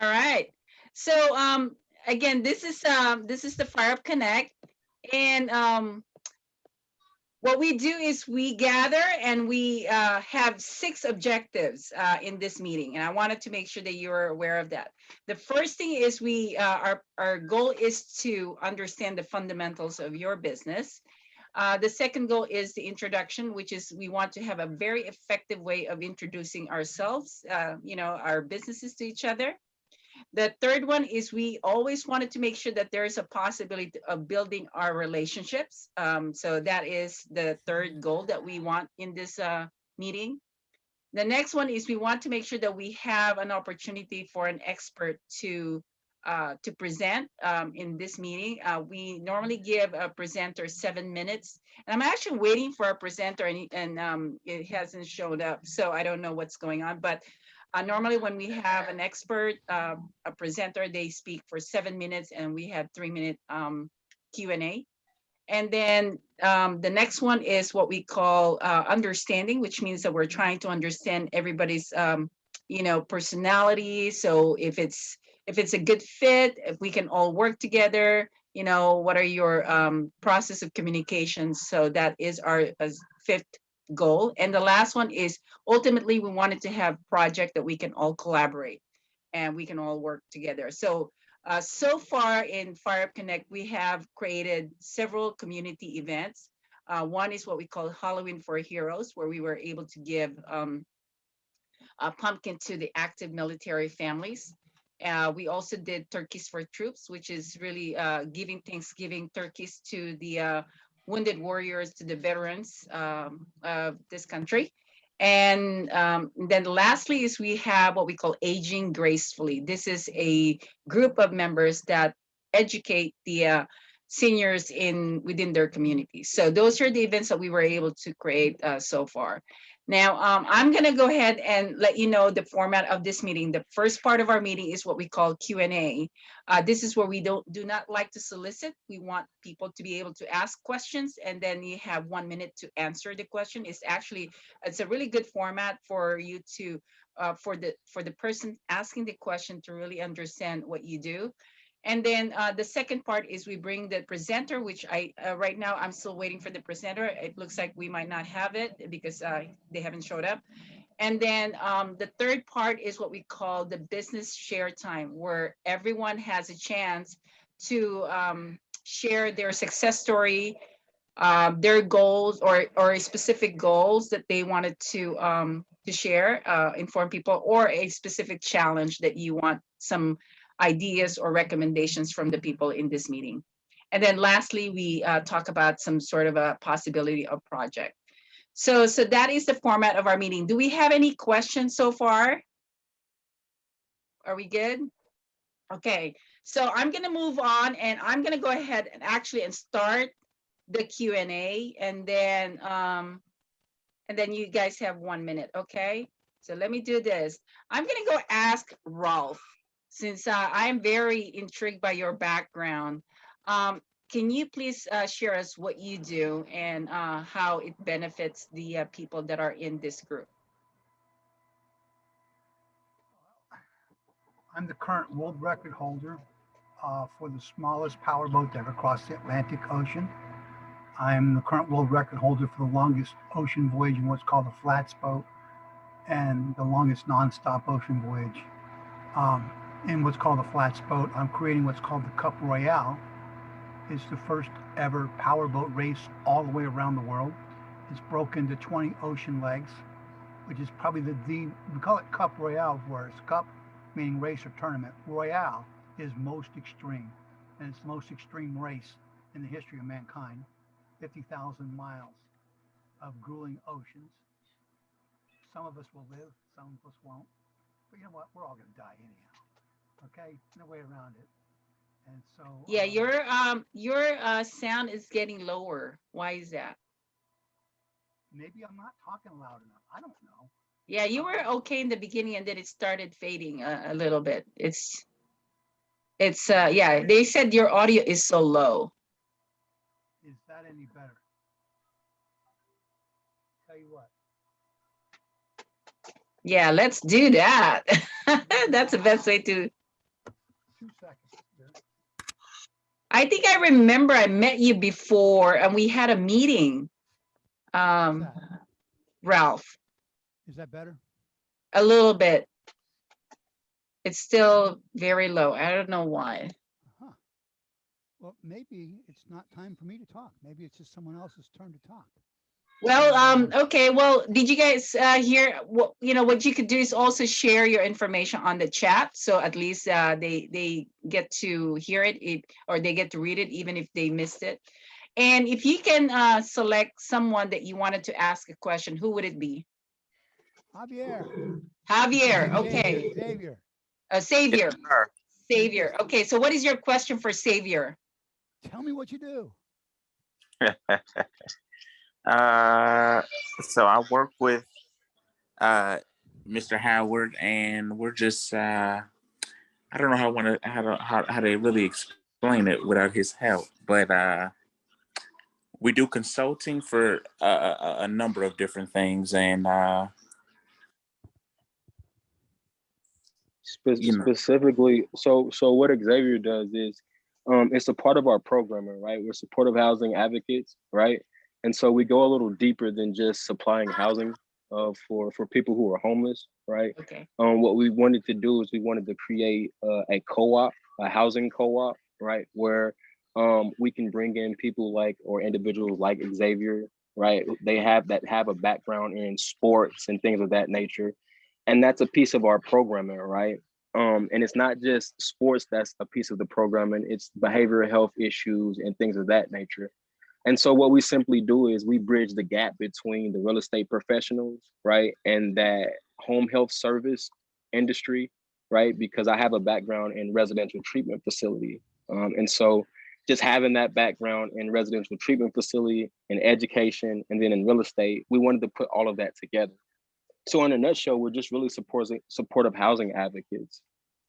All right. So again, this is the Fire Up Connect, and what we do is we gather and we have six objectives in this meeting, and I wanted to make sure that you're aware of that. The first thing is our goal is to understand the fundamentals of your business. The second goal is the introduction, which is we want to have a very effective way of introducing ourselves, our businesses to each other. The third one is we always wanted to make sure that there is a possibility of building our relationships. So that is the third goal that we want in this meeting. The next one is we want to make sure that we have an opportunity for an expert to present in this meeting. We normally give a presenter 7 minutes, and I'm actually waiting for a presenter, and it hasn't showed up, so I don't know what's going on. But normally, when we have an expert, a presenter, they speak for 7 minutes, and we have 3 minute Q&A. And then the next one is what we call understanding, which means that we're trying to understand everybody's, personality. So if it's a good fit, if we can all work together, what are your process of communication? So that is our fifth goal. And the last one is ultimately we wanted to have project that we can all collaborate and we can all work together. So far in Fire Up Connect, we have created several community events. One is what we call Halloween for Heroes, where we were able to give a pumpkin to the active military families. We also did Turkeys for Troops, which is really giving Thanksgiving turkeys to the wounded warriors, to the veterans of this country. And then lastly is we have what we call Aging Gracefully. This is a group of members that educate the seniors within their communities. So those are the events that we were able to create so far. Now, I'm going to go ahead and let you know the format of this meeting. The first part of our meeting is what we call Q&A. This is where we do not like to solicit. We want people to be able to ask questions, and then you have 1 minute to answer the question. It's a really good format for you to, for the person asking the question to really understand what you do. And then the second part is we bring the presenter, which right now I'm still waiting for the presenter. It looks like we might not have it because they haven't showed up. And then the third part is what we call the business share time, where everyone has a chance to share their success story, their goals or specific goals that they wanted to share, inform people, or a specific challenge that you want some ideas or recommendations from the people in this meeting. And then lastly, we talk about some sort of a possibility of project. So that is the format of our meeting. Do we have any questions so far? Are we good? Okay, so I'm gonna move on and I'm gonna go ahead and start the Q&A, and then you guys have 1 minute, okay? So let me do this. I'm gonna go ask Rolf, since I am very intrigued by your background. Can you please share us what you do and how it benefits the people that are in this group? I'm the current world record holder for the smallest powerboat to ever cross the Atlantic Ocean. I'm the current world record holder for the longest ocean voyage in what's called a flats boat and the longest nonstop ocean voyage um, in what's called a flats boat. I'm creating what's called the Cup Royale. It's the first ever powerboat race all the way around the world. It's broken into 20 ocean legs, which is probably we call it Cup Royale for us. Cup meaning race or tournament. Royale is most extreme, and it's the most extreme race in the history of mankind. 50,000 miles of grueling oceans. Some of us will live, some of us won't. But you know what? We're all going to die anyhow. Okay? No way around it. And so Yeah, your sound is getting lower. Why is that? maybe I'm not talking loud enough. I don't know. Yeah, you were okay in the beginning, and then it started fading a little bit. It's yeah, they said your audio is so low. Is that any better? Tell you what. Yeah, let's do that. That's the best way to. I think I remember I met you before and we had a meeting. How's that? Ralph, Is that better? a little bit. It's still very low. I don't know why. Huh. Well, maybe it's not time for me to talk. Maybe it's just someone else's turn to talk. Well, okay. Well, did you guys hear what, what you could do is also share your information on the chat. So at least they get to hear it, or they get to read it, even if they missed it. And if you can select someone that you wanted to ask a question, who would it be? Javier. Javier, okay. Xavier. Savior, Sure. Savior. Okay, so what is your question for Savior? Tell me what you do. So I work with Mr. Howard, and we're just I don't know how to really explain it without his help, but we do consulting for a number of different things, and specifically, so what Xavier does is it's a part of our programming, right? We're supportive housing advocates, right? And so we go a little deeper than just supplying housing for people who are homeless, right? Okay. What we wanted to do is we wanted to create a co-op, a housing co-op, right? Where we can bring in people like, or individuals like Xavier, right? They have a background in sports and things of that nature. And that's a piece of our programming, right? And it's not just sports that's a piece of the programming, it's behavioral health issues and things of that nature. And so what we simply do is we bridge the gap between the real estate professionals, right, and that home health service industry, right? Because I have a background in residential treatment facility. And so just having that background in residential treatment facility, in education, and then in real estate, we wanted to put all of that together. So in a nutshell, we're just really supportive housing advocates.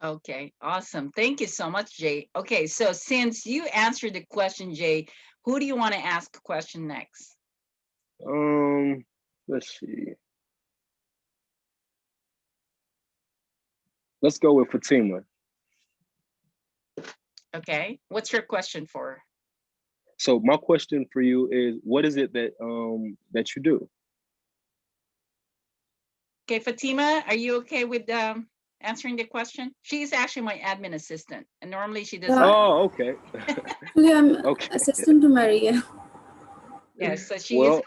Okay, awesome. Thank you so much, Jay. Okay, so since you answered the question, Jay, who do you want to ask a question next? Let's see. Let's go with Fatima. Okay, what's your question for? So my question for you is, what is it that that you do? Okay, Fatima, are you okay with answering the question? She's actually my admin assistant, and normally she doesn't. Oh, okay. Actually, I'm assistant to Maria. Yes, so she is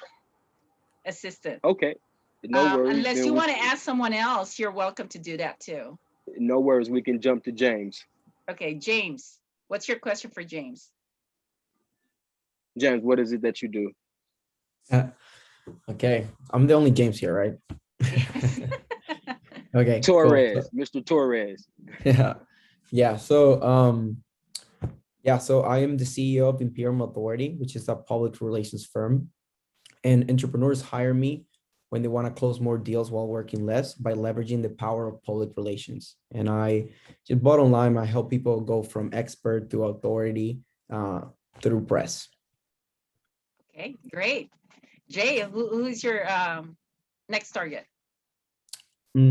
assistant. Okay, no worries. Unless you want to ask someone else, you're welcome to do that too. No worries, we can jump to James. Okay, James, what's your question for James? James, what is it that you do? Okay, I'm the only James here, right? Okay. Torres, cool. Mr. Torres. Yeah. So I am the CEO of Imperium Authority, which is a public relations firm, and entrepreneurs hire me when they want to close more deals while working less by leveraging the power of public relations. And just bottom line, I help people go from expert to authority through press. Okay, great. Jay, who's your next target? Let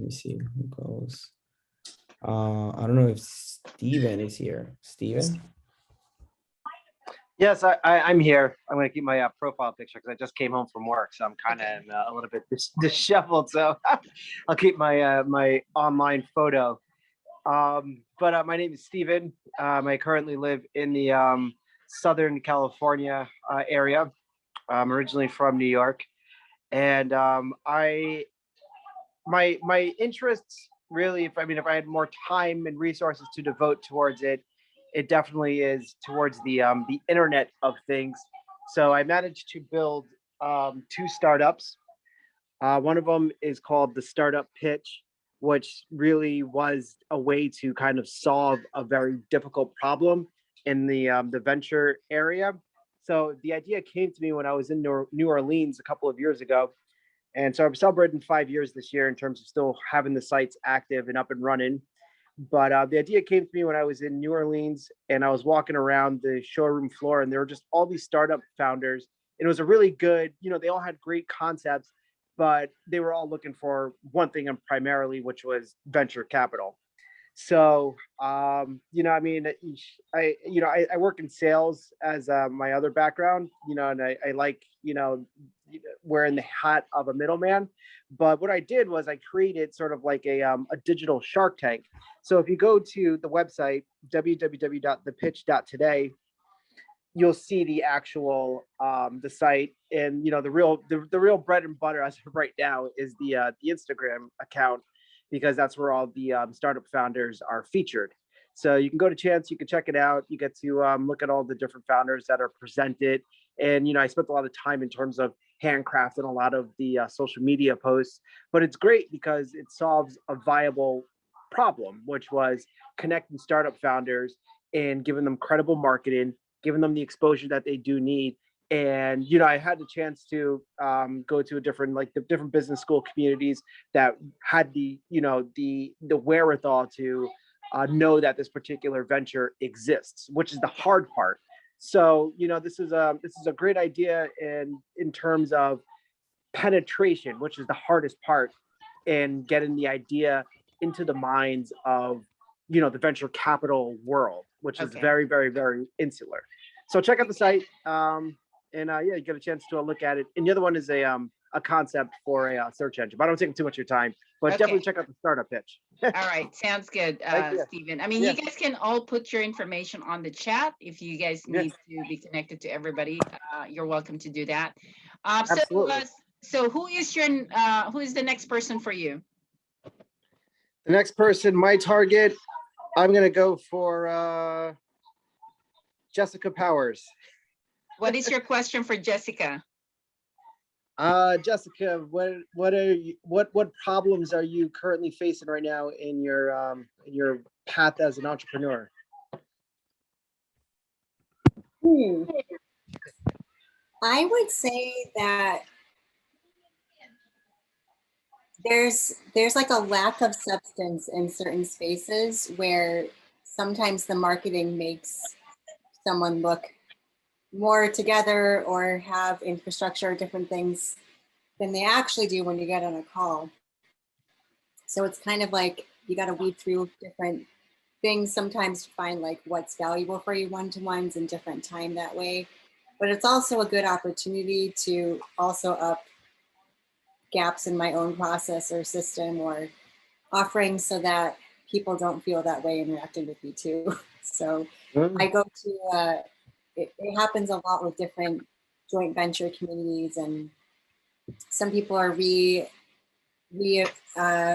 me see who goes. I don't know if Steven is here. Steven? Yes, I'm here. I'm going to keep my profile picture because I just came home from work, so I'm kind of a little bit disheveled. So I'll keep my my online photo. But my name is Steven. I currently live in the Southern California area. I'm originally from New York, and my interests really, if I had more time and resources to devote towards it, it definitely is towards the Internet of Things. So I managed to build 2 startups. One of them is called the Startup Pitch, which really was a way to kind of solve a very difficult problem in the venture area. So the idea came to me when I was in New Orleans a couple of years ago. And so I'm celebrating 5 years this year in terms of still having the sites active and up and running. But the idea came to me when I was in New Orleans and I was walking around the showroom floor, and there were just all these startup founders. And it was a really good, they all had great concepts, but they were all looking for one thing and primarily, which was venture capital. So, I mean, I work in sales as my other background, and I like, wearing the hat of a middleman. But what I did was I created sort of like a digital Shark Tank. So if you go to the website, www.thepitch.today, you'll see the actual the site, and the real bread and butter as of right now is the Instagram account, because that's where all the startup founders are featured. So you can go to Chance, you can check it out. You get to look at all the different founders that are presented. And, I spent a lot of time in terms of handcrafting a lot of the social media posts, but it's great because it solves a viable problem, which was connecting startup founders and giving them credible marketing, giving them the exposure that they do need. And I had the chance to go to the different business school communities that had the wherewithal to know that this particular venture exists, which is the hard part. So this is a great idea in terms of penetration, which is the hardest part, and getting the idea into the minds of the venture capital world, which is Okay. very, very, very insular. So check out the site. You get a chance to look at it. And the other one is a concept for a search engine. But I don't take too much of your time. But Okay. definitely check out the startup pitch. All right, sounds good, Thank you. Stephen. I mean, Yeah. you guys can all put your information on the chat if you guys Yeah. need to be connected to everybody. You're welcome to do that. Absolutely. So who is the next person for you? The next person, my target, I'm gonna go for Jessica Powers. What is your question for Jessica? Jessica, what problems are you currently facing right now in your path as an entrepreneur? I would say that there's like a lack of substance in certain spaces where sometimes the marketing makes someone look more together or have infrastructure or different things than they actually do when you get on a call. So it's kind of like you got to weed through different things sometimes to find like what's valuable for you one-to-ones in different time that way. But it's also a good opportunity to also up gaps in my own process or system or offering so that people don't feel that way interacting with me too. So I go to, it happens a lot with different joint venture communities, and some people are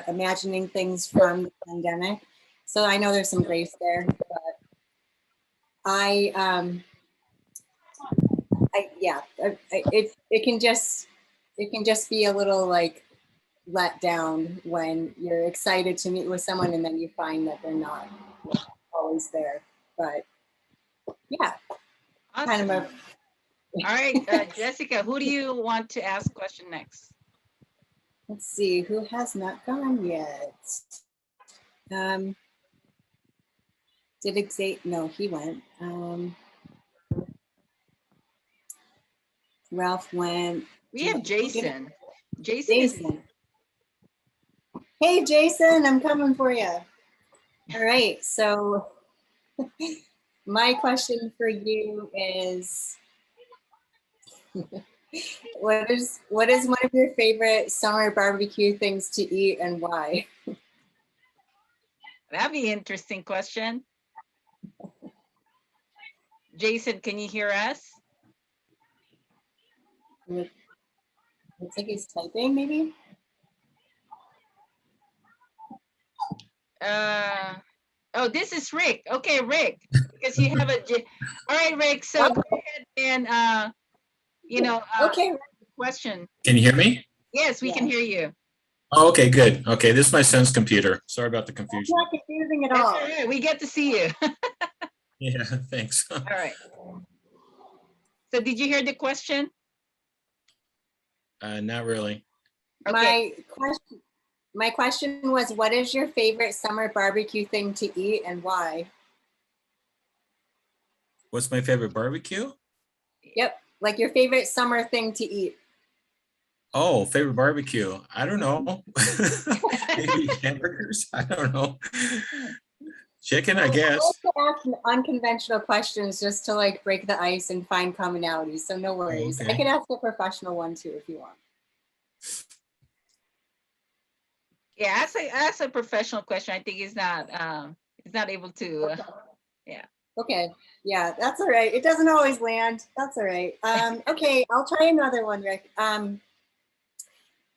imagining things from the pandemic. So I know there's some grace there, but it can just be a little like let down when you're excited to meet with someone and then you find that they're not always there. But yeah, Awesome. kind of All right, Jessica, who do you want to ask question next? let's see, who has not gone yet? Did Xavier? No, he went. Ralph went. We have Jason. Jason. Hey, Jason, I'm coming for you. All right, so my question for you is, what is one of your favorite summer barbecue things to eat and why? That'd be an interesting question. Jason, can you hear us? Looks like he's typing, maybe. Oh, this is Rick. Okay, Rick, because you have all right, Rick. So go ahead and Okay. Question. Can you hear me? Yes, we can hear you. Oh, okay, good. Okay, this is my son's computer. Sorry about the confusion. Not confusing at That's all. all right. We get to see you. Yeah, thanks. All right. So did you hear the question? Not really. Okay. My question was, what is your favorite summer barbecue thing to eat and why? What's my favorite barbecue? Yep, like your favorite summer thing to eat. Oh, favorite barbecue. I don't know. Maybe hamburgers. I don't know. Chicken, I I guess. like to ask unconventional questions just to like break the ice and find commonalities. So no worries. I Okay. can ask a professional one too if you want. Yeah, ask a professional question. I think he's not able to. Okay. Yeah, that's all right. It doesn't always land. That's all right. Okay, I'll try another one, Rick.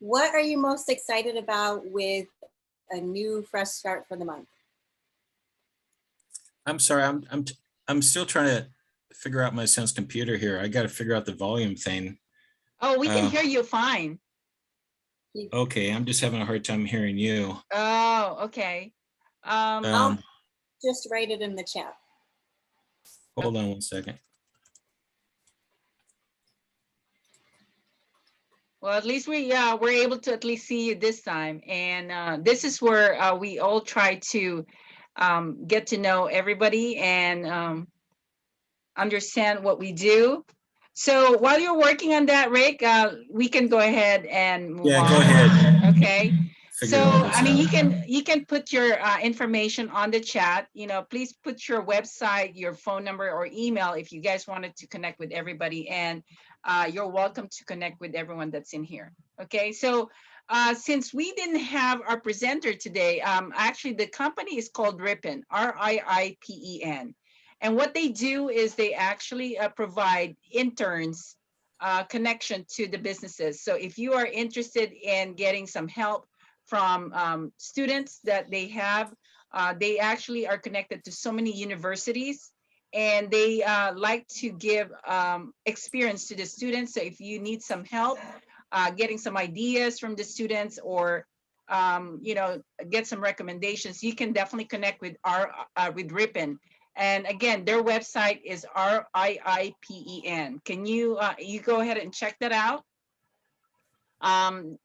What are you most excited about with a new fresh start for the month? I'm sorry. I'm still trying to figure out my son's computer here. I got to figure out the volume thing. Oh, we can Uh, hear you fine. Okay, I'm just having a hard time hearing you. Oh, okay. Um, Just write it in the chat. Hold on one second. Well, at least we're able to at least see you this time, and this is where we all try to get to know everybody and understand what we do. So while you're working on that, Rick, we can go ahead and move Yeah, on. go ahead. Okay. Figure So all this I mean, out. you can put your information on the chat. You know, please put your website, your phone number, or email if you guys wanted to connect with everybody. And you're welcome to connect with everyone that's in here. Okay. So since we didn't have our presenter today, actually the company is called Rippen, RIIPEN. And what they do is they actually provide interns connection to the businesses. So if you are interested in getting some help from students that they have, they actually are connected to so many universities, and they like to give experience to the students. So if you need some help getting some ideas from the students, or you know, get some recommendations, you can definitely connect with with Rippen. And again, their website is RIIPEN. Can you you go ahead and check that out?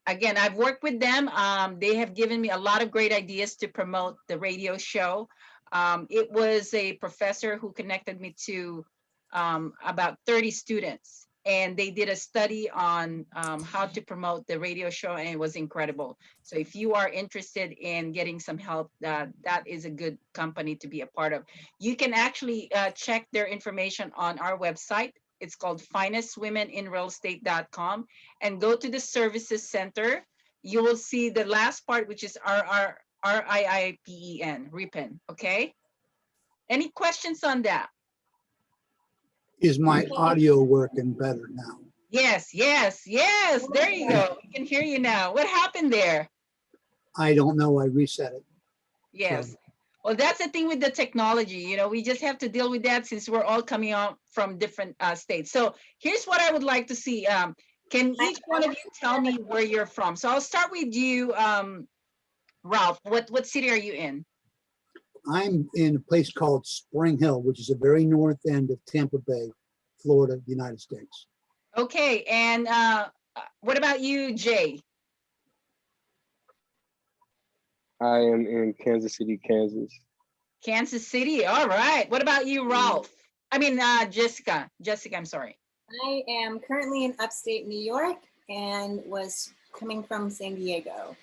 Again, I've worked with them. They have given me a lot of great ideas to promote the radio show. It was a professor who connected me to about 30 students, and they did a study on how to promote the radio show, and it was incredible. So if you are interested in getting some help, that is a good company to be a part of. You can actually check their information on our website. It's called finestwomeninrealestate.com, and go to the services center. You will see the last part, which is RIIPEN, Rippen. Okay. Any questions on that? Is my audio working better now? Yes, yes, yes. There you go. We can hear you now. What happened there? I don't know. I reset it. Yes. Well, that's the thing with the technology. You know, we just have to deal with that since we're all coming out from different states. So here's what I would like to see. Can each one of you tell me where you're from? So I'll start with you, Ralph. What city are you in? I'm in a place called Spring Hill, which is the very north end of Tampa Bay, Florida, United States. Okay, and what about you, Jay? I am in Kansas City, Kansas. Kansas City. All right. What about you, Ralph? I mean, Jessica. Jessica, I'm sorry. I am currently in upstate New York and was coming from San Diego.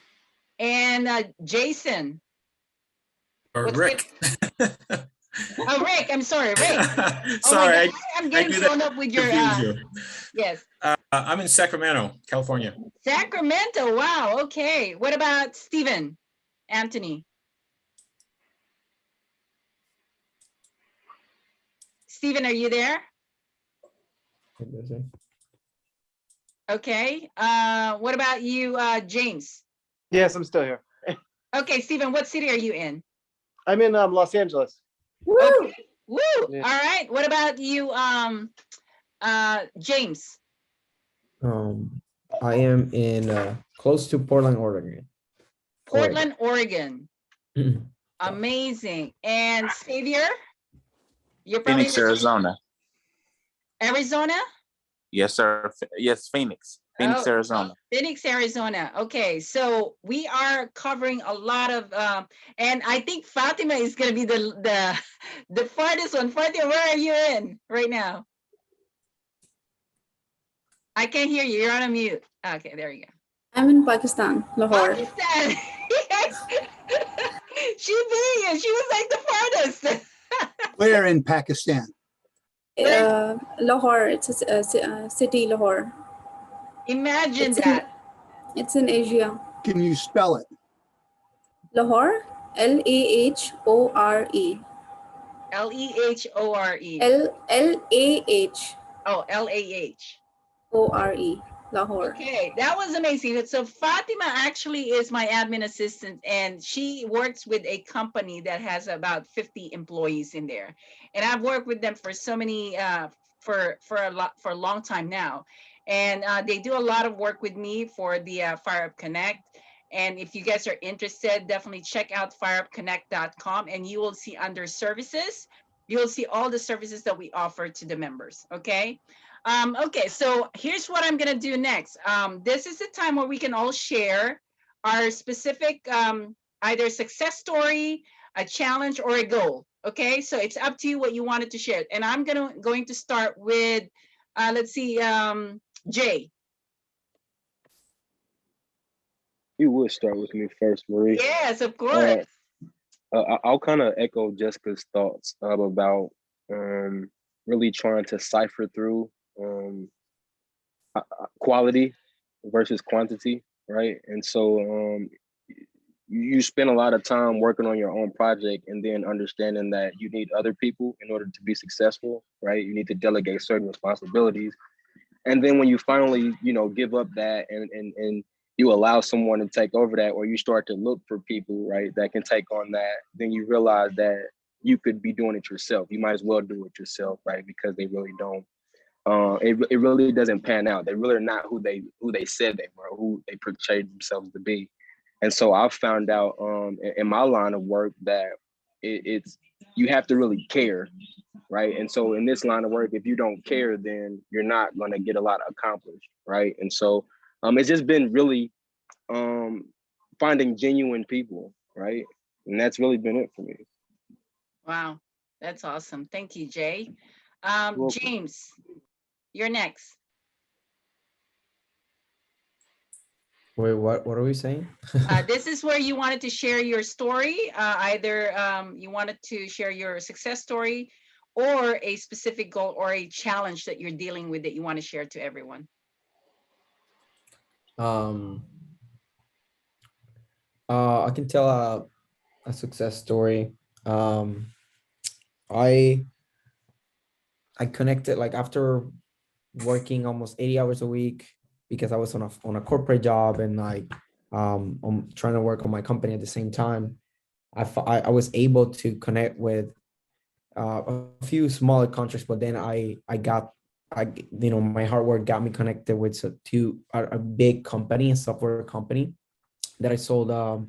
And Jason. Or What's Rick. Oh, Rick. I'm sorry, Rick. Sorry, Oh I'm getting thrown up with your. Yes. I'm in Sacramento, California. Sacramento. Wow. Okay. What about Stephen? Anthony? Stephen, are you there? Okay. What about you, James? Yes, I'm still here. Okay, Stephen, what city are you in? I'm in Los Angeles. Woo! Okay. Woo! Yeah. All right. What about you, James? I am in close to Portland, Oregon. Portland, Oregon. Amazing. And Xavier? You're probably Phoenix, Arizona. Arizona? Yes, sir. Yes, Phoenix. Phoenix, Oh, Arizona. Phoenix, Arizona. Okay, so we are covering a lot of, and I think Fatima is going to be the farthest one. Fatima, where are you in right now? I can't hear you. You're on a mute. Okay, there you go. I'm in Pakistan, Lahore. Pakistan. Yes. she be? And she was like the farthest. Where in Pakistan? Lahore. It's a city, Lahore. Imagine It's in, that. it's in Asia. Can you spell it? Lahore, Lahore. Lehore. Lahore. Oh, Lah. Lahore. Okay, that was amazing. So Fatima actually is my admin assistant, and she works with a company that has about 50 employees in there. And I've worked with them for so many, for a long time now. And they do a lot of work with me for the Fire Up Connect. And if you guys are interested, definitely check out fireupconnect.com, and you will see under services, you will see all the services that we offer to the members. Okay. Okay, so here's what I'm gonna do next. This is the time where we can all share our specific either success story, a challenge, or a goal. Okay, so it's up to you what you wanted to share. And I'm going to start with, let's see, Jay. You would start with me first, Marie. Yes, of course. I'll kind of echo Jessica's thoughts about really trying to cipher through quality versus quantity, right? And so you spend a lot of time working on your own project and then understanding that you need other people in order to be successful, right? You need to delegate certain responsibilities. And then when you finally, give up that and you allow someone to take over that, or you start to look for people, right, that can take on that, then you realize that you could be doing it yourself. You might as well do it yourself, right? Because they really don't. It really doesn't pan out. They really are not who they said they were, who they portrayed themselves to be. And so I've found out in my line of work that it's you have to really care, right? And so in this line of work, if you don't care, then you're not going to get a lot accomplished, right? And so it's just been really finding genuine people, right? And that's really been it for me. Wow, that's awesome. Thank you, Jay. James, you're next. Wait, what are we saying? This is where you wanted to share your story. Either you wanted to share your success story or a specific goal or a challenge that you're dealing with that you want to share to everyone. I can tell a success story. I connected, like, after working almost 80 hours a week, because I was on a corporate job, and I'm trying to work on my company at the same time. I was able to connect with a few smaller contracts, but then my hard work got me connected with a big company, a software company, that I sold a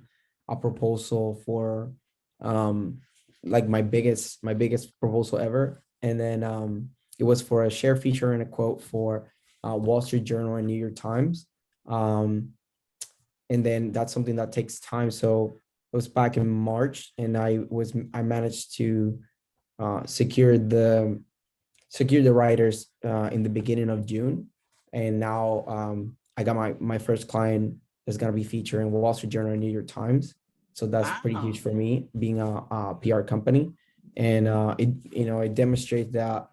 proposal for, like my biggest proposal ever. And then it was for a share feature and a quote for Wall Street Journal and New York Times. And then that's something that takes time. So it was back in March, and I managed to secure the writers in the beginning of June. And now I got my first client that's going to be featured in Wall Street Journal and New York Times. So that's pretty huge for me, being a PR company. And it demonstrates that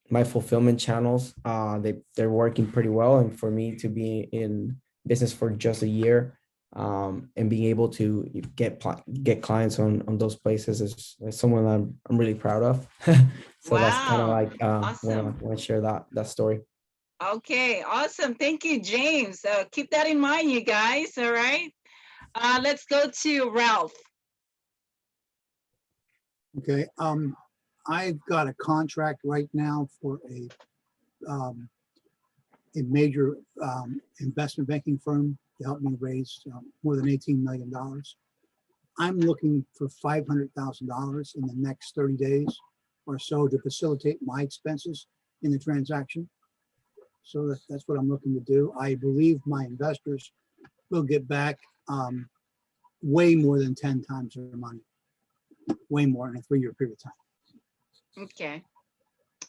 my fulfillment channels, they're working pretty well. And for me to be in business for just a year, and being able to get clients on those places is someone that I'm really proud of. So wow. That's kind of like awesome. When I share that story. Okay, awesome. Thank you, James. Keep that in mind, you guys. All right. Let's go to Ralph. Okay. I've got a contract right now for a major investment banking firm to help me raise more than $18 million. I'm looking for $500,000 in the next 30 days or so to facilitate my expenses in the transaction. So that's what I'm looking to do. I believe my investors will get back way more than 10 times their money, way more in a 3-year period of time. Okay.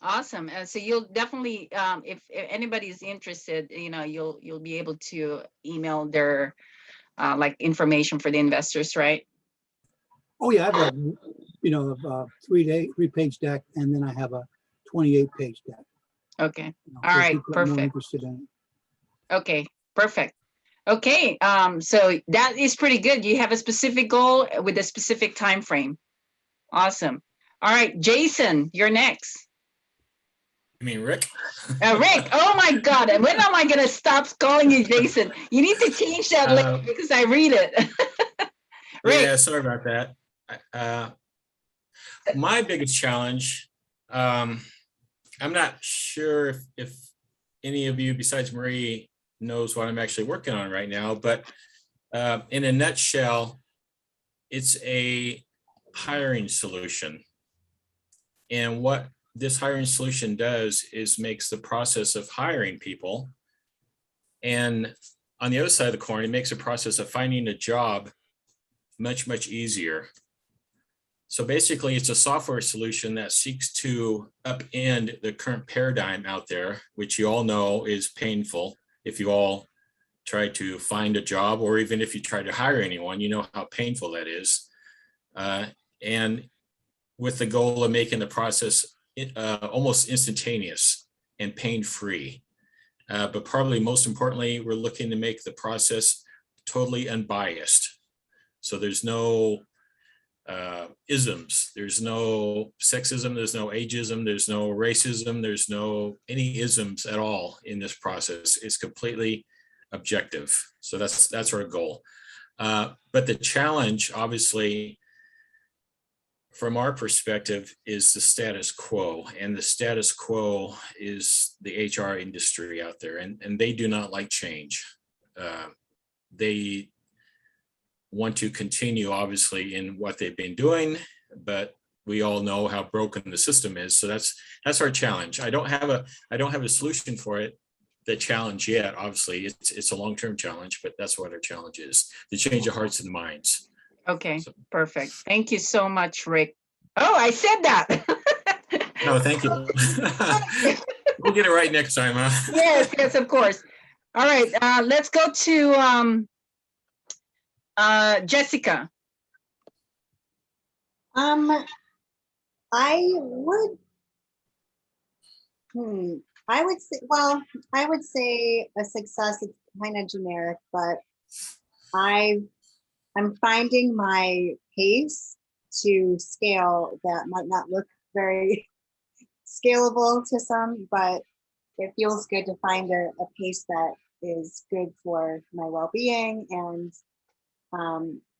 Awesome. So you'll definitely, if anybody is interested, you'll be able to email their like information for the investors, right? Oh, yeah, I have a 3-page deck, and then I have a 28-page deck. Okay. So All if right, people are more perfect. interested in it. Okay, perfect. Okay, so that is pretty good. You have a specific goal with a specific time frame. Awesome. All right, Jason, you're next. I mean, Rick? Rick, oh my God, and when am I gonna stop calling you Jason? You need to change that later because I read it. Rick, Yeah, sorry about that. My biggest challenge, I'm not sure if any of you besides Marie knows what I'm actually working on right now, but in a nutshell, it's a hiring solution. And what this hiring solution does is makes the process of hiring people, and on the other side of the coin, it makes the process of finding a job much, much easier. So basically, it's a software solution that seeks to upend the current paradigm out there, which you all know is painful. If you all try to find a job, or even if you try to hire anyone, you know how painful that is. And with the goal of making the process almost instantaneous and pain-free. But probably most importantly, we're looking to make the process totally unbiased. So there's no isms, there's no sexism, there's no ageism, there's no racism, there's no any isms at all in this process. It's completely objective. So that's our goal. But the challenge, obviously, from our perspective, is the status quo, and the status quo is the HR industry out there, and they do not like change. They want to continue, obviously, in what they've been doing, but we all know how broken the system is. So that's our challenge. I don't have a solution for it. The challenge yet, obviously, it's a long-term challenge, but that's what our challenge is: to change the hearts and minds. okay, perfect. Thank you so much, Rick. Oh, I said that. No, thank you. We'll get it right next time, huh? Yes, of course. All right, let's go to Jessica. I would say, well, I would say a success is kind of generic, but I'm finding my pace to scale that might not look very scalable to some, but it feels good to find a pace that is good for my well-being and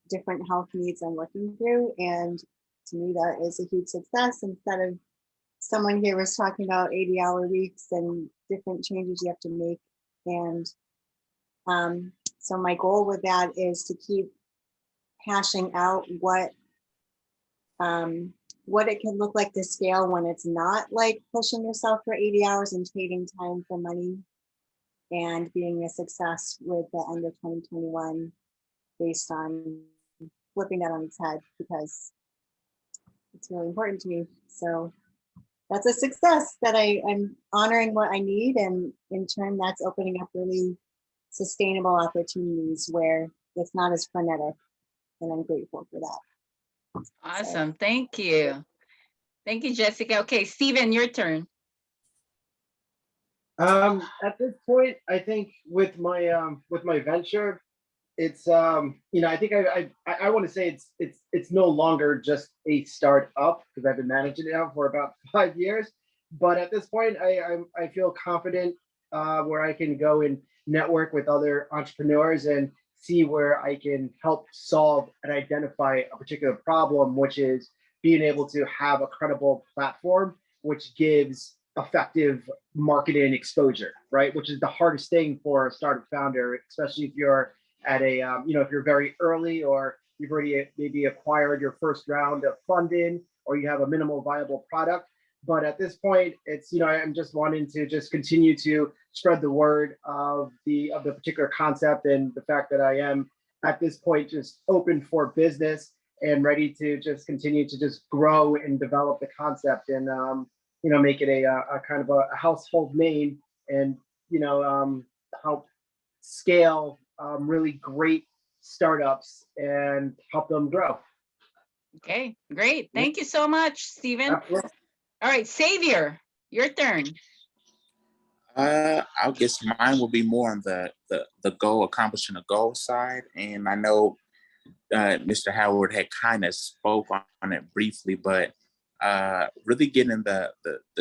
different health needs I'm working through. And to me, that is a huge success. Instead of someone here was talking about 80-hour weeks and different changes you have to make. And so my goal with that is to keep hashing out what it can look like to scale when it's not like pushing yourself for 80 hours and trading time for money, and being a success with the end of 2021 based on flipping that on its head, because it's really important to me. So that's a success that I'm honoring what I need, and in turn that's opening up really sustainable opportunities where it's not as frenetic, and I'm grateful for that. Awesome. Thank you. Thank you, Jessica. Okay, Stephen, your turn. At this point, I think with my venture, it's I think I want to say it's no longer just a startup, because I've been managing it now for about 5 years. But at this point, I feel confident where I can go and network with other entrepreneurs and see where I can help solve and identify a particular problem, which is being able to have a credible platform which gives effective marketing exposure, right? Which is the hardest thing for a startup founder, especially if you're at a, if you're very early, or you've already maybe acquired your first round of funding, or you have a minimal viable product. But at this point, it's, I'm just wanting to just continue to spread the word of the particular concept, and the fact that I am at this point just open for business and ready to just continue to just grow and develop the concept, and make it a kind of a household name, and help scale really great startups and help them grow. Okay, great. Thank you so much, Stephen. All right, Xavier, your turn. I guess mine will be more on the goal, accomplishing a goal side. And I know Mr. Howard had kind of spoke on it briefly, but really getting the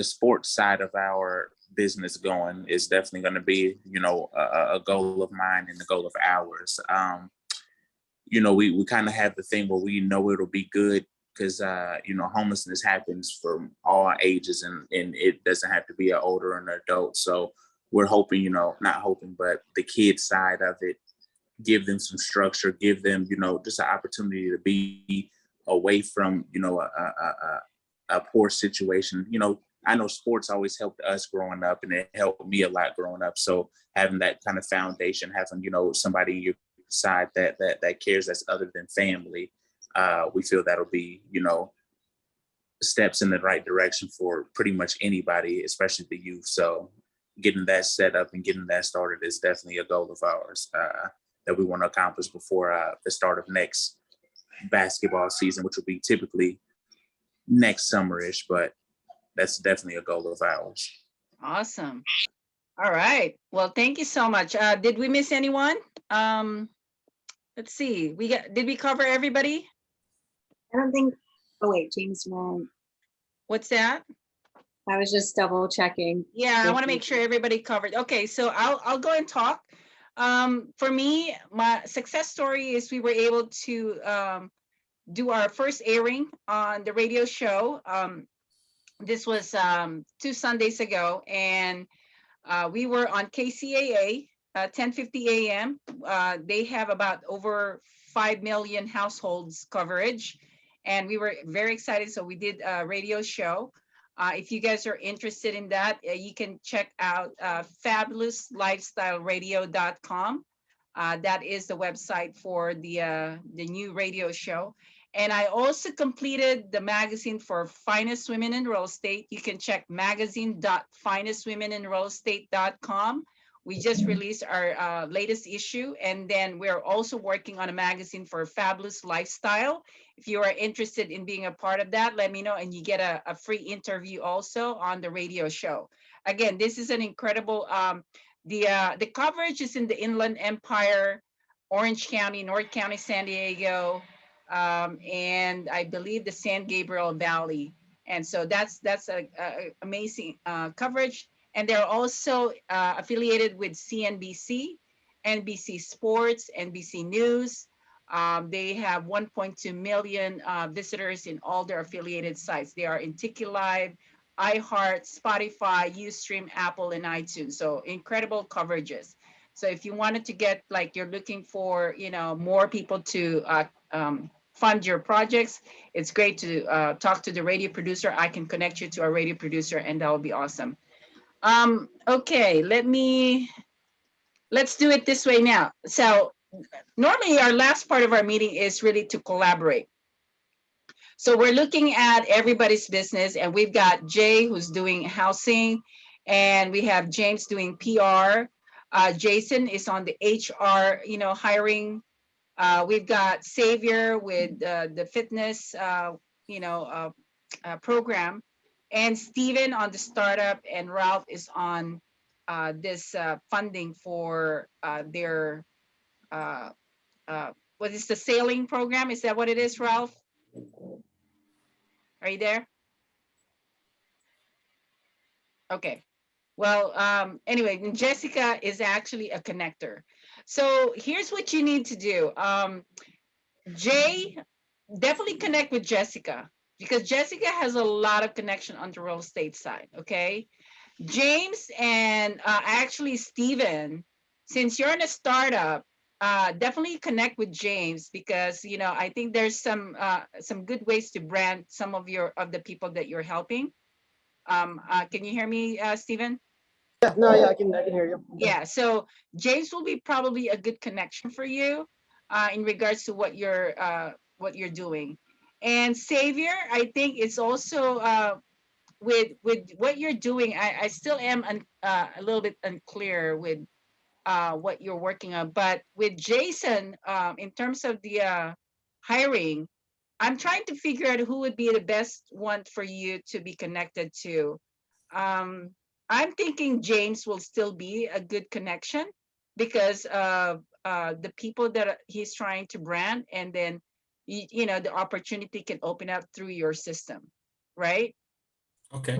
sports side of our business going is definitely going to be, a goal of mine and a goal of ours. We kind of have the thing where we know it'll be good because homelessness happens from all ages, and it doesn't have to be an older or an adult. So we're hoping, not hoping, but the kids side of it, give them some structure, give them, just an opportunity to be away from, a poor situation. I know sports always helped us growing up, and it helped me a lot growing up. So having that kind of foundation, having, somebody in your side that cares, that's other than family, we feel that'll be, steps in the right direction for pretty much anybody, especially the youth. So getting that set up and getting that started is definitely a goal of ours that we want to accomplish before the start of next basketball season, which will be typically next summerish, but that's definitely a goal of ours. Awesome. All right. Well, thank you so much. Did we miss anyone? Let's see. Did we cover everybody? I don't think, oh wait, James won't. What's that? I was just double checking. Yeah, I want to make sure everybody covered. Okay, so I'll go and talk. For me, my success story is we were able to do our first airing on the radio show. This was 2 Sundays ago, and we were on KCAA, 10:50 a.m. They have about over 5 million households coverage, and we were very excited. So we did a radio show. If you guys are interested in that, you can check out fabulouslifestyleradio.com. That is the website for the new radio show. And I also completed the magazine for Finest Women in Real Estate. You can check magazine.finestwomeninrealestate.com. We just released our latest issue, and then we're also working on a magazine for Fabulous Lifestyle. If you are interested in being a part of that, let me know, and you get a free interview also on the radio show. Again, this is an incredible, the coverage is in the Inland Empire, Orange County, North County, San Diego, and I believe the San Gabriel Valley. And so that's a amazing coverage. And they're also affiliated with CNBC, NBC Sports, NBC News. They have 1.2 million visitors in all their affiliated sites. They are in Tiki Live, iHeart, Spotify, Ustream, Apple, and iTunes. So incredible coverages. So if you wanted to get, like, you're looking for, more people to fund your projects, it's great to talk to the radio producer. I can connect you to a radio producer, and that will be awesome. Okay, let's do it this way now. So normally our last part of our meeting is really to collaborate. So we're looking at everybody's business, and we've got Jay who's doing housing, and we have James doing PR. Jason is on the HR, hiring. We've got Xavier with the fitness, program, and Stephen on the startup, and Ralph is on this funding for their, what is the sailing program? Is that what it is, Ralph? Are you there? Okay. Well, anyway, Jessica is actually a connector. So here's what you need to do. Jay, definitely connect with Jessica, because Jessica has a lot of connection on the real estate side, okay? James and actually Stephen, since you're in a startup, definitely connect with James, because I think there's some good ways to brand some of the people that you're helping. Can you hear me, Stephen? Yeah, no, yeah, I can hear you. Yeah, so James will be probably a good connection for you in regards to what you're doing. And Xavier, I think it's also with what you're doing. I still am a little bit unclear with what you're working on, but with Jason, in terms of the hiring, I'm trying to figure out who would be the best one for you to be connected to. I'm thinking James will still be a good connection because of the people that he's trying to brand, and then you know the opportunity can open up through your system, right? Okay.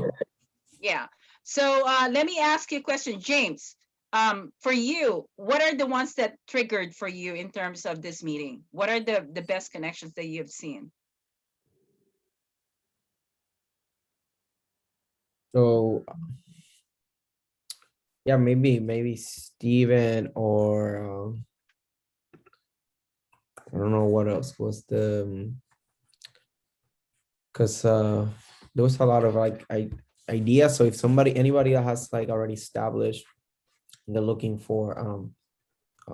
Yeah. So let me ask you a question, James. For you, what are the ones that triggered for you in terms of this meeting? What are the best connections that you've seen? So yeah, maybe Steven or I don't know what else was the because there was a lot of like ideas. So if anybody that has like already established, they're looking for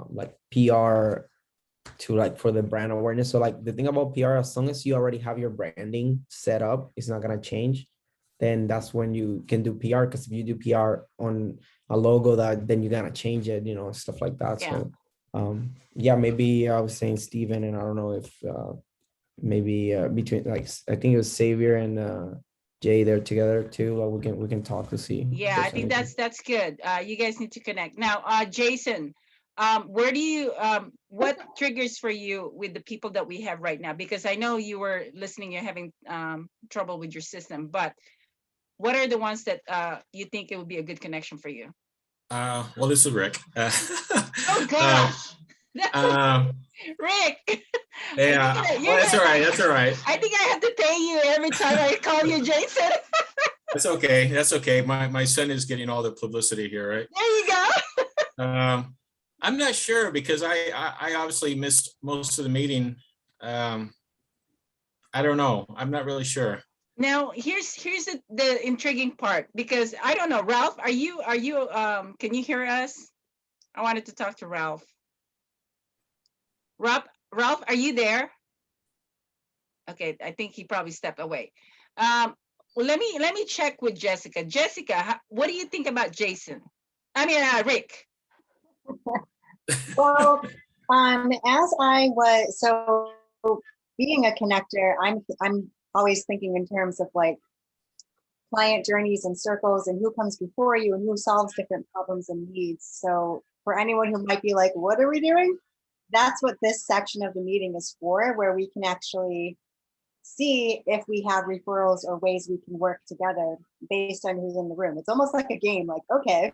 like PR to like for the brand awareness. So like the thing about PR, as long as you already have your branding set up, it's not gonna change. Then that's when you can do PR. Because if you do PR on a logo, that then you're gonna change it, you know, stuff like that. Yeah. So yeah, maybe I was saying Steven, and I don't know if maybe between like I think it was Xavier and Jay, they're together too. Like we can talk to see. if Yeah, I there's think anything. that's good. You guys need to connect. Now, Jason, where do you what triggers for you with the people that we have right now? Because I know you were listening, you're having trouble with your system, but what are the ones that you think it would be a good connection for you? Well, this is Rick. Oh gosh, Rick. Yeah, well, that's all right. That's all right. I think I have to pay you every time I call you Jason. That's okay. That's okay. My son is getting all the publicity here, right? There you go. I'm not sure because I obviously missed most of the meeting. I don't know. I'm not really sure. Now here's the intriguing part, because I don't know, Ralph, are you can you hear us? I wanted to talk to Ralph. Ralph, are you there? Okay, I think he probably stepped away. Well, let me check with Jessica. Jessica, what do you think about Jason? I mean, Rick. Well, as I was, so being a connector, I'm always thinking in terms of like client journeys and circles and who comes before you and who solves different problems and needs. So for anyone who might be like, what are we doing? That's what this section of the meeting is for, where we can actually see if we have referrals or ways we can work together based on who's in the room. It's almost like a game, like, okay,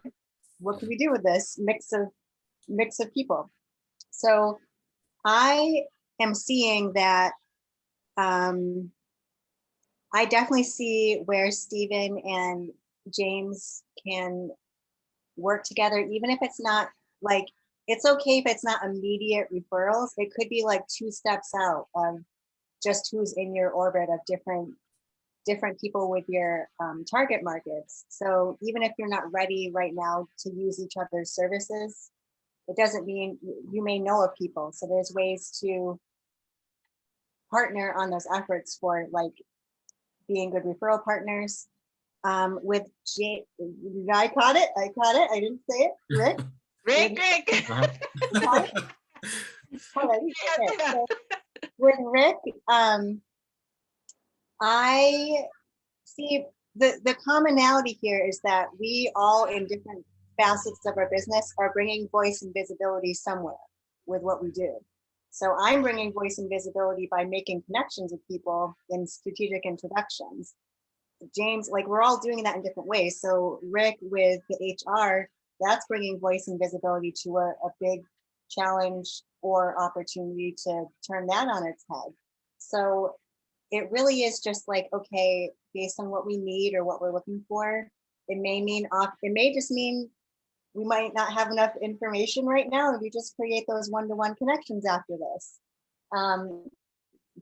what can we do with this mix of people? So I am seeing that I definitely see where Stephen and James can work together, even if it's not like, it's okay if it's not immediate referrals. It could be like 2 steps out of just who's in your orbit of different people with your target markets. So even if you're not ready right now to use each other's services, it doesn't mean you may know of people. So there's ways to partner on those efforts for like being good referral partners. With Jay, I caught it. I didn't say it. Rick. Rick. So with Rick, I see the commonality here is that we all in different facets of our business are bringing voice and visibility somewhere with what we do. So I'm bringing voice and visibility by making connections with people in strategic introductions. James, like we're all doing that in different ways. So Rick with the HR, that's bringing voice and visibility to a big challenge or opportunity to turn that on its head. So it really is just like, okay, based on what we need or what we're looking for, it may just mean we might not have enough information right now and we just create those one-to-one connections after this.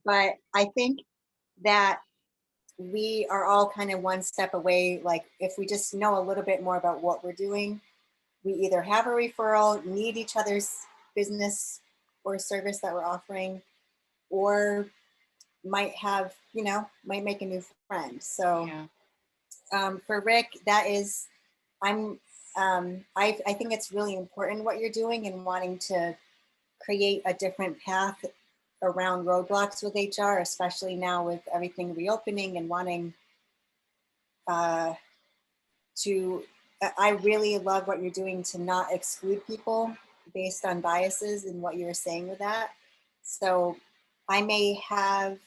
But I think that we are all kind of one step away. Like if we just know a little bit more about what we're doing, we either have a referral, need each other's business or service that we're offering, or might have, might make a new friend. So for Rick, that is, I think it's really important what you're doing and wanting to create a different path around roadblocks with HR, especially now with everything reopening and wanting I really love what you're doing to not exclude people based on biases and what you were saying with that. So I may have,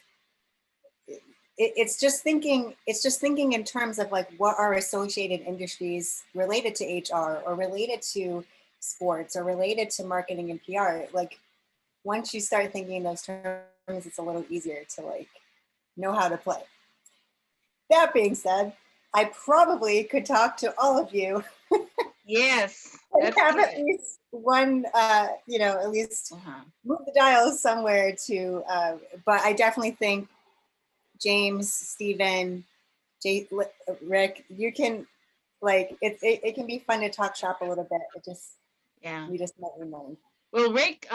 it's just thinking in terms of like what are associated industries related to HR or related to sports or related to marketing and PR. Like once you start thinking in those terms, it's a little easier to like know how to play. That being said, I probably could talk to all of you. Yes, And that's have at good. least one, at least Uh-huh. move the dial somewhere to, but I definitely think James, Stephen, Rick, you can, like, it can be fun to talk shop a little bit. Yeah. You just let me know. Well, Rick,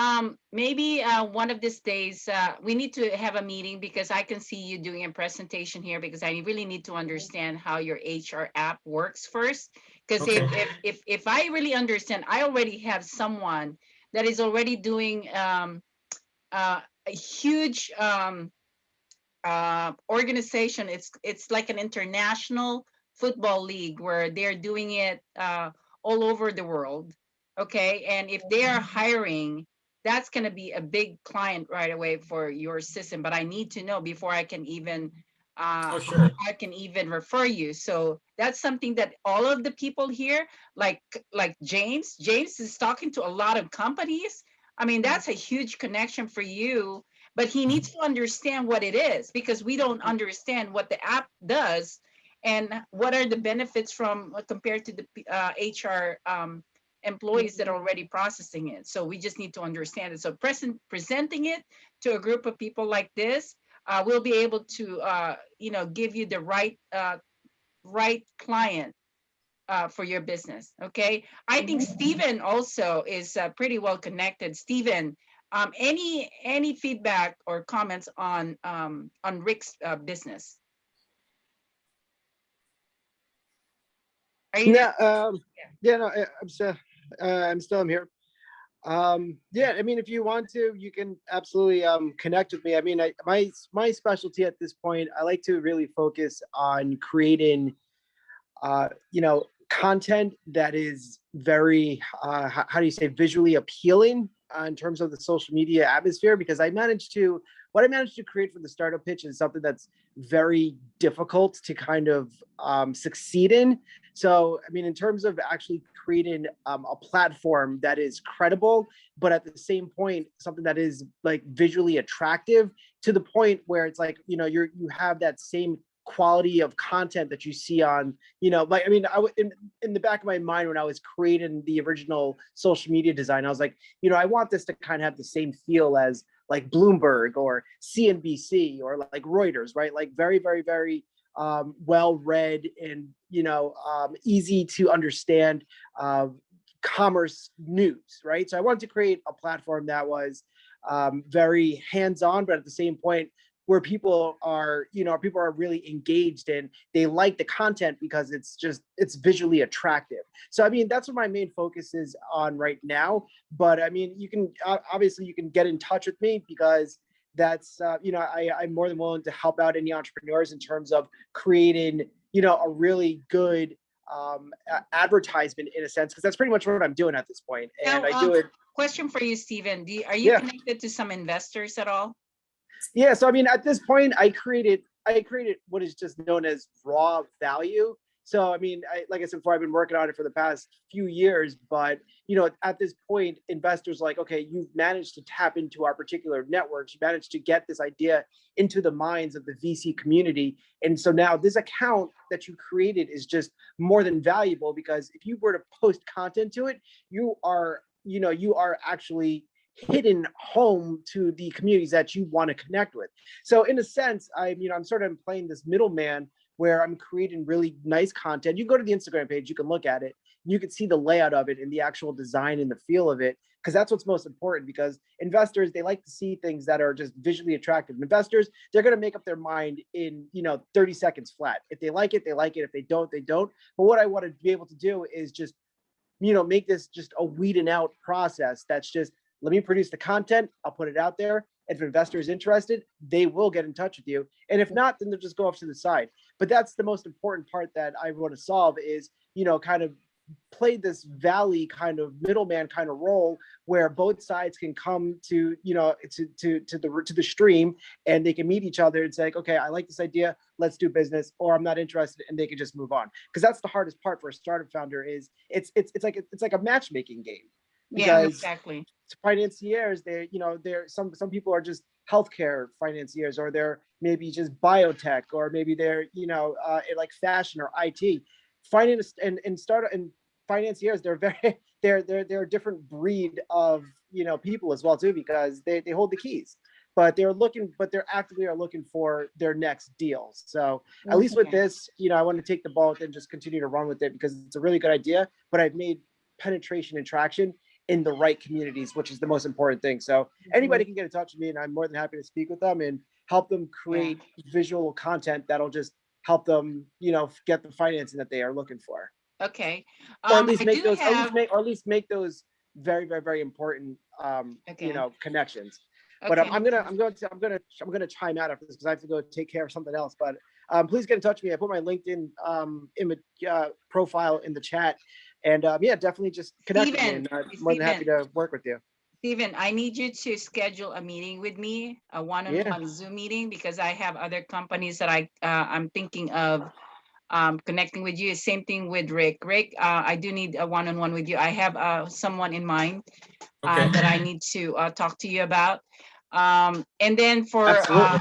maybe one of these days we need to have a meeting because I can see you doing a presentation here because I really need to understand how your HR app works first. Because Okay. if I really understand, I already have someone that is already doing a huge organization. It's like an international football league where they're doing it all over the world. Okay, and if they are hiring, that's going to be a big client right away for your system. But I need to know before I can even Oh, sure. I can even refer you. So that's something that all of the people here, like James is talking to a lot of companies. I mean, that's a huge connection for you, but he needs to understand what it is because we don't understand what the app does and what are the benefits from compared to the HR employees that are already processing it. So we just need to understand it. So presenting it to a group of people like this, we'll be able to, give you the right client for your business. Okay. I think Stephen also is pretty well connected. Stephen, any feedback or comments on Rick's business? Are you there? No, I'm still here. Yeah, I mean, if you want to, you can absolutely connect with me. I mean, my specialty at this point, I like to really focus on creating content that is very how do you say, visually appealing in terms of the social media atmosphere, because what I managed to create for the startup pitch is something that's very difficult to kind of succeed in. So I mean, in terms of actually creating a platform that is credible, but at the same point something that is like visually attractive to the point where it's like, you have that same quality of content that you see on, like, I mean, in the back of my mind when I was creating the original social media design, I was like, I want this to kind of have the same feel as like Bloomberg or CNBC or like Reuters, right? Like very, very, very well read and, easy to understand commerce news, right? So I wanted to create a platform that was very hands-on, but at the same point where people are really engaged and they like the content because it's visually attractive. So I mean, that's what my main focus is on right now. But I mean, you can obviously you can get in touch with me because that's I'm more than willing to help out any entrepreneurs in terms of creating a really good advertisement in a sense, because that's pretty much what I'm doing at this point. And Now, I do it. question for you, Stephen. Are you Yeah. connected to some investors at all? Yeah, so I mean, at this point, I created what is just known as raw value. So I mean, like I said before, I've been working on it for the past few years, but at this point, investors are like, okay, you've managed to tap into our particular networks, you managed to get this idea into the minds of the VC community, and so now this account that you created is just more than valuable, because if you were to post content to it, you are actually hidden home to the communities that you want to connect with. So in a sense, I'm sort of playing this middleman where I'm creating really nice content. You can go to the Instagram page, you can look at it, you can see the layout of it and the actual design and the feel of it, because that's what's most important, because investors, they like to see things that are just visually attractive. Investors, they're going to make up their mind in 30 seconds flat. If they like it, they like it. If they don't, they don't. But what I want to be able to do is just make this just a weeding out process that's just, let me produce the content, I'll put it out there, If an investor is interested, they will get in touch with you. And if not, then they'll just go off to the side. But that's the most important part that I want to solve is, kind of play this valley kind of middleman kind of role where both sides can come to the stream, and they can meet each other and say, okay, I like this idea, let's do business, or I'm not interested, and they can just move on. Because that's the hardest part for a startup founder is it's like a matchmaking game. Yeah, Because exactly. financiers, they're some people are just healthcare financiers, or they're maybe just biotech, or maybe they're like fashion or IT. Finance and startup and financiers, they're a different breed of people as well too, because they hold the keys, but they're actively are looking for their next deals. So at least with Okay. this, I want to take the ball and just continue to run with it, because it's a really good idea, but I've made penetration and traction in the right communities, which is the most important thing. So anybody can get in touch with me, and I'm more than happy to speak with them and help them create visual content that'll just help them, get the financing that they are looking for, Okay. or at least I make do those, have, or at least make those very, very, very important, Okay. connections. But okay. I'm gonna chime out after this because I have to go take care of something else. But please get in touch with me. I put my LinkedIn profile in the chat, and definitely just connect with me, Steven, and I'm more than happy to work with you. Steven, I need you to schedule a meeting with me, a one-on-one Zoom meeting, because I have other companies that I'm thinking of connecting with you. Same thing with Rick. Rick, I do need a one-on-one with you. I have someone in mind Okay. that I need to talk to you about. And then for Absolutely.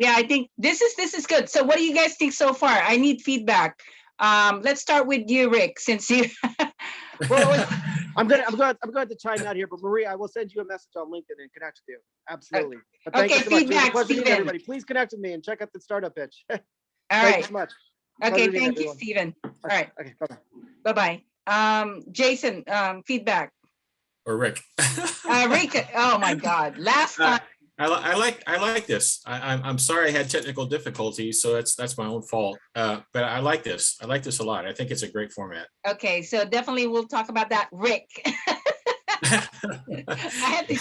I think this is good. So what do you guys think so far? I need feedback. Let's start with you, Rick, since you what was I'm going to chime out here, but Maria, I will send you a message on LinkedIn and connect with you. Absolutely. But thank Okay, you so much. It was a feedback, pleasure meeting Steven. everybody. Please connect with me and check out the startup pitch. all Thank you right. so much. Okay, Pleasure meeting thank you, everyone. Steven. All right, Okay, bye-bye. bye-bye. Jason, feedback. Or Rick. Rick, oh my God, last time. I like this. I'm sorry I had technical difficulties, so that's my own fault. But I like this. I like this a lot. I think it's a great format. Okay, so definitely we'll talk about that, Rick. I had to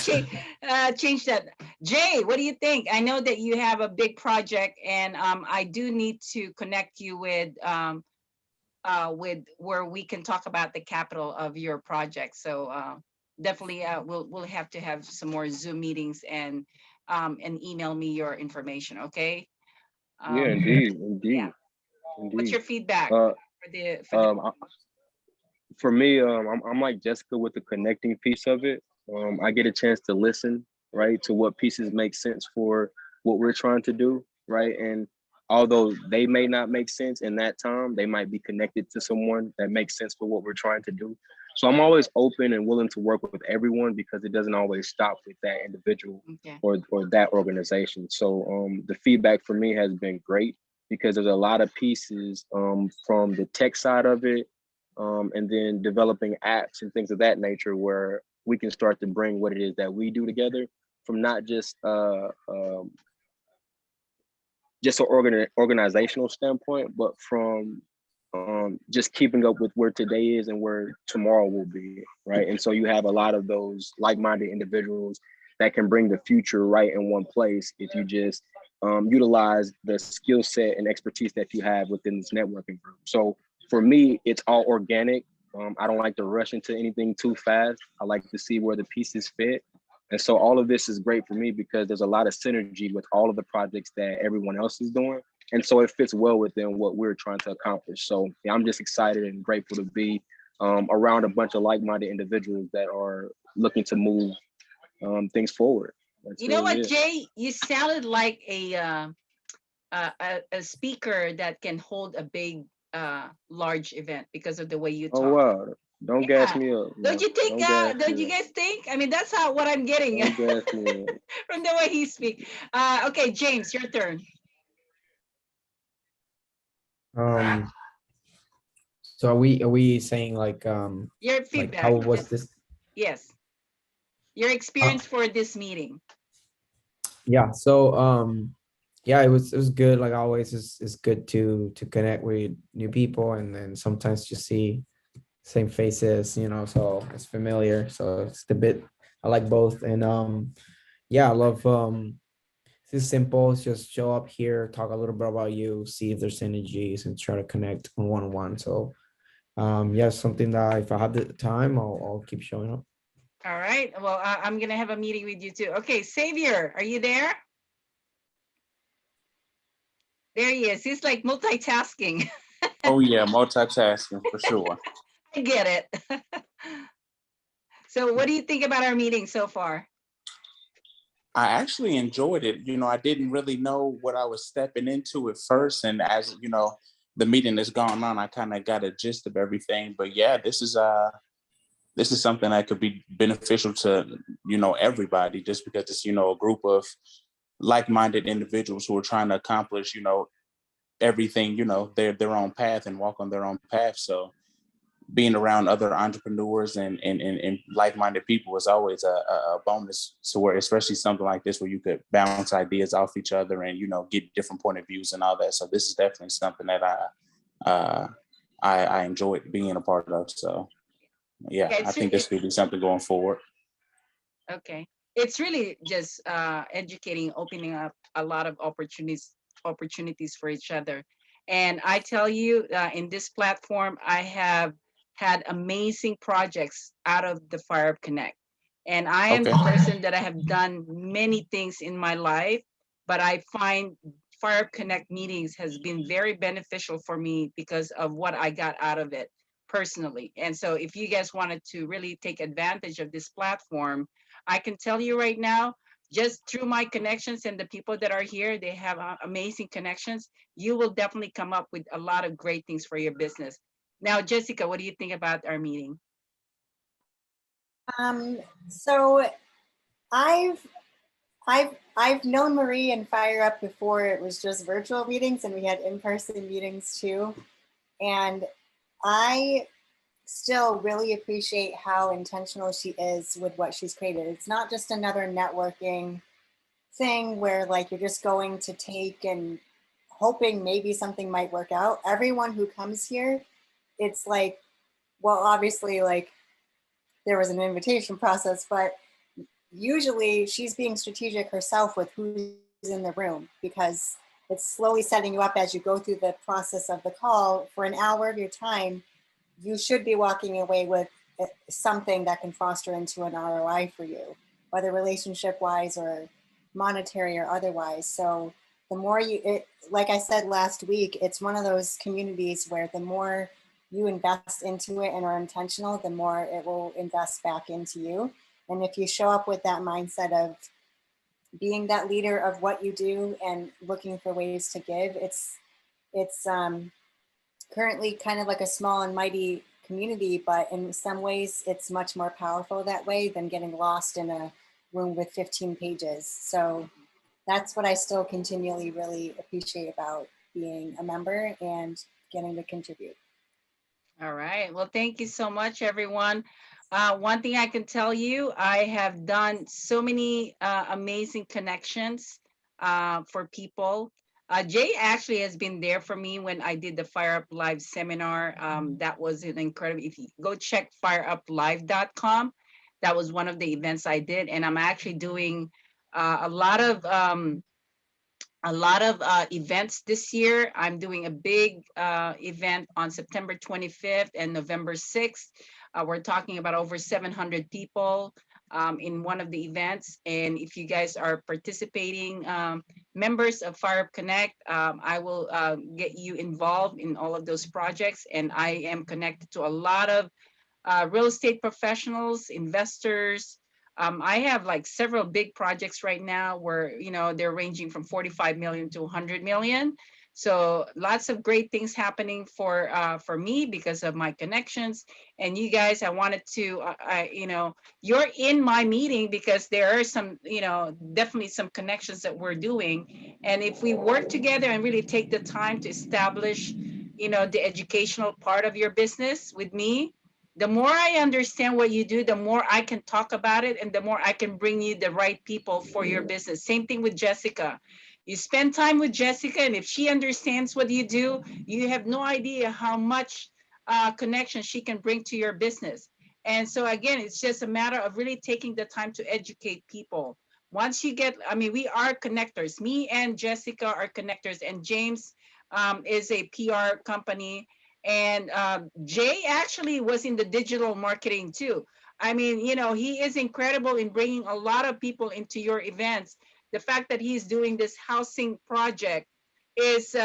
change that. Jay, what do you think? I know that you have a big project, and I do need to connect you with where we can talk about the capital of your project. So definitely we'll have to have some more Zoom meetings and email me your information. Okay. Yeah, indeed, indeed, What's indeed. your feedback Uh, for the for me, I'm like Jessica with the connecting piece of it. I get a chance to listen, right, to what pieces make sense for what we're trying to do, right? And although they may not make sense in that time, they might be connected to someone that makes sense for what we're trying to do. So I'm always open and willing to work with everyone, because it doesn't always stop with that individual Okay. or that organization. So the feedback for me has been great, because there's a lot of pieces from the tech side of it, and then developing apps and things of that nature, where we can start to bring what it is that we do together from not just just an organizational standpoint, but from just keeping up with where today is and where tomorrow will be, right? And so you have a lot of those like-minded individuals that can bring the future right in one place if you just utilize the skill set and expertise that you have within this networking group. So for me, it's all organic. I don't like to rush into anything too fast. I like to see where the pieces fit. And so all of this is great for me, because there's a lot of synergy with all of the projects that everyone else is doing. And so it fits well within what we're trying to accomplish. So yeah, I'm just excited and grateful to be around a bunch of like-minded individuals that are looking to move things forward. That's You know really what, it. Jay? You sounded like a speaker that can hold a big, large event because of the way you Oh, talk. wow. Don't gas Yeah. me up. Don't you think? Don't you me up. guys think? I mean, that's what I'm getting Don't gas me up. from the way he speaks. Okay, James, your turn. So are we saying like Your like feedback. how was this? Yes. Your experience for this meeting. Yeah, so yeah, it was good. Like always, it's good to connect with new people, and then sometimes just see same faces, so it's familiar. So it's the bit I like both. And yeah, I love it's simple. It's just show up here, talk a little bit about you, see if there's synergies, and try to connect on one-on-one. So yeah, something that if I have the time, I'll keep showing up. All right. Well, I'm gonna have a meeting with you too. Okay, Xavier, are you there? There he is. He's like multitasking. Oh yeah, multitasking for sure. I get it. So what do you think about our meeting so far? I actually enjoyed it. You know, I didn't really know what I was stepping into at first, and as you know, the meeting has gone on, I kind of got a gist of everything. But yeah, this is something that could be beneficial to, you know, everybody, just because it's, you know, a group of like-minded individuals who are trying to accomplish, you know, everything, you know, their own path and walk on their own path. So being around other entrepreneurs and like-minded people is always a bonus. So where, especially something like this, where you could bounce ideas off each other and, you know, get different point of views and all that. So this is definitely something that I enjoyed being a part of. So yeah, Yeah, I think this could be something going forward. okay. It's really just educating, opening up a lot of opportunities for each other. And I tell you, in this platform, I have had amazing projects out of the Fire Up Connect. And I am Okay. the person that I have done many things in my life, but I find Fire Up Connect meetings has been very beneficial for me because of what I got out of it personally. And so if you guys wanted to really take advantage of this platform, I can tell you right now, just through my connections and the people that are here, they have amazing connections. You will definitely come up with a lot of great things for your business. Now, Jessica, what do you think about our meeting? So I've I've known Marie and Fire Up before it was just virtual meetings, and we had in-person meetings too. And I still really appreciate how intentional she is with what she's created. It's not just another networking thing where like you're just going to take and hoping maybe something might work out. Everyone who comes here, it's like, well, obviously like there was an invitation process, but usually she's being strategic herself with who's in the room, because it's slowly setting you up as you go through the process of the call. For an hour of your time, you should be walking away with something that can foster into an ROI for you, whether relationship wise or monetary or otherwise. So the more like I said last week, it's one of those communities where the more you invest into it and are intentional, the more it will invest back into you. And if you show up with that mindset of being that leader of what you do and looking for ways to give, it's currently kind of like a small and mighty community, but in some ways it's much more powerful that way than getting lost in a room with 15 pages. So that's what I still continually really appreciate about being a member and getting to contribute. All right. Well, thank you so much, everyone. One thing I can tell you, I have done so many amazing connections for people. Jay actually has been there for me when I did the Fire Up Live seminar. That was an incredible, if you go check fireuplive.com, that was one of the events I did. And I'm actually doing a lot of events this year. I'm doing a big event on September 25th and November 6th. We're talking about over 700 people in one of the events. And if you guys are participating, members of Fire Up Connect, I will get you involved in all of those projects. And I am connected to a lot of real estate professionals, investors. I have like several big projects right now where, you know, they're ranging from 45 million to 100 million. So lots of great things happening for me because of my connections. And you guys, I wanted to, you know, you're in my meeting because there are some, you know, definitely some connections that we're doing. And if we work together and really take the time to establish, you know, the educational part of your business with me, the more I understand what you do, the more I can talk about it and the more I can bring you the right people for your business. Same thing with Jessica. You spend time with Jessica, and if she understands what you do, you have no idea how much connection she can bring to your business. And so again, it's just a matter of really taking the time to educate people. once you get, I mean, we are connectors. Me and Jessica are connectors, and James is a PR company. And Jay actually was in the digital marketing too. I mean, you know, he is incredible in bringing a lot of people into your events. The fact that he's doing this housing project is,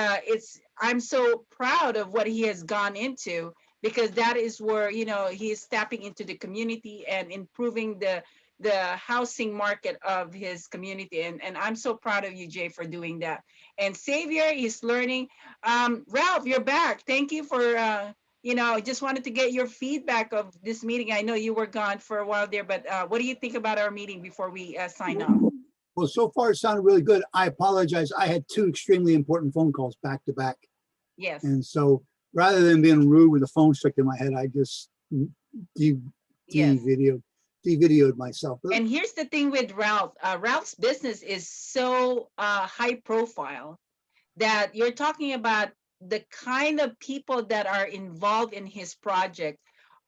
I'm so proud of what he has gone into, because that is where, you know, he is tapping into the community and improving the housing market of his community. And I'm so proud of you, Jay, for doing that. And Xavier is learning. Ralph, you're back. Thank you for, you know, I just wanted to get your feedback of this meeting. I know you were gone for a while there, but what do you think about our meeting before we sign off? Well, so far it sounded really good. I apologize. I had two extremely important phone calls back to back. Yes. And so rather than being rude with the phone stuck in my head, I just Yes. de-videoed myself. But And here's the thing with Ralph. Ralph's business is so high profile that you're talking about the kind of people that are involved in his project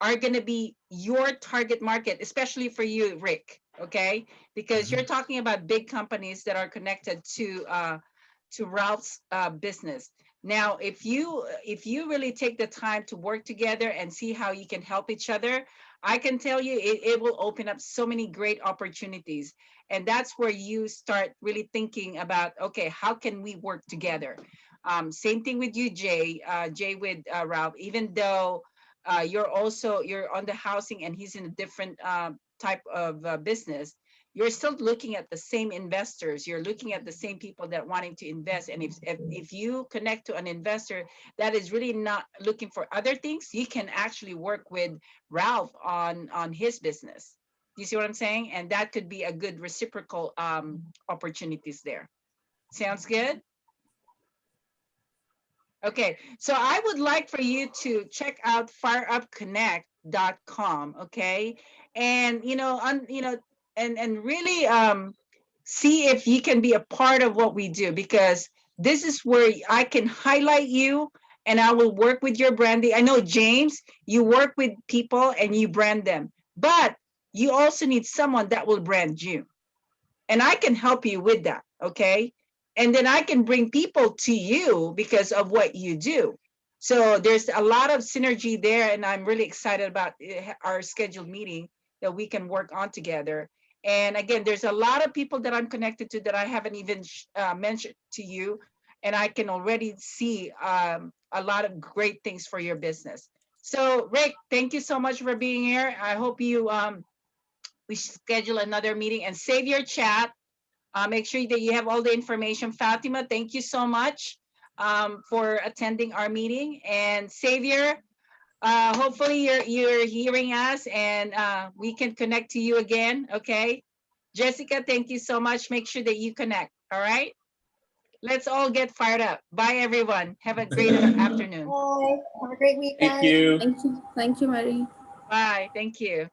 are going to be your target market, especially for you, Rick. Okay, because you're talking about big companies that are connected to Ralph's business. Now, if you really take the time to work together and see how you can help each other, I can tell you it will open up so many great opportunities. And that's where you start really thinking about, okay, how can we work together? Same thing with you, Jay, Jay with Ralph, even though you're on the housing and he's in a different type of business, you're still looking at the same investors. You're looking at the same people that wanting to invest. And if you connect to an investor that is really not looking for other things, you can actually work with Ralph on his business. You see what I'm saying? And that could be a good reciprocal opportunities there. Sounds good? Okay, so I would like for you to check out fireupconnect.com, okay? And and really see if you can be a part of what we do, because this is where I can highlight you and I will work with your branding. I know, James, you work with people and you brand them, but you also need someone that will brand you. And I can help you with that, okay? And then I can bring people to you because of what you do. So there's a lot of synergy there, and I'm really excited about our scheduled meeting that we can work on together. And again, there's a lot of people that I'm connected to that I haven't even mentioned to you, and I can already see a lot of great things for your business. So Rick, thank you so much for being here. I hope you we schedule another meeting and save your chat. Make sure that you have all the information. Fatima, thank you so much for attending our meeting. And Xavier, hopefully you're hearing us and we can connect to you again, okay? Jessica, thank you so much. Make sure that you connect, all right? Let's all get fired up. Bye, everyone. Have a great afternoon. Bye. Have a great week, guys. Thank you. Thank you, Mary. Bye, thank you.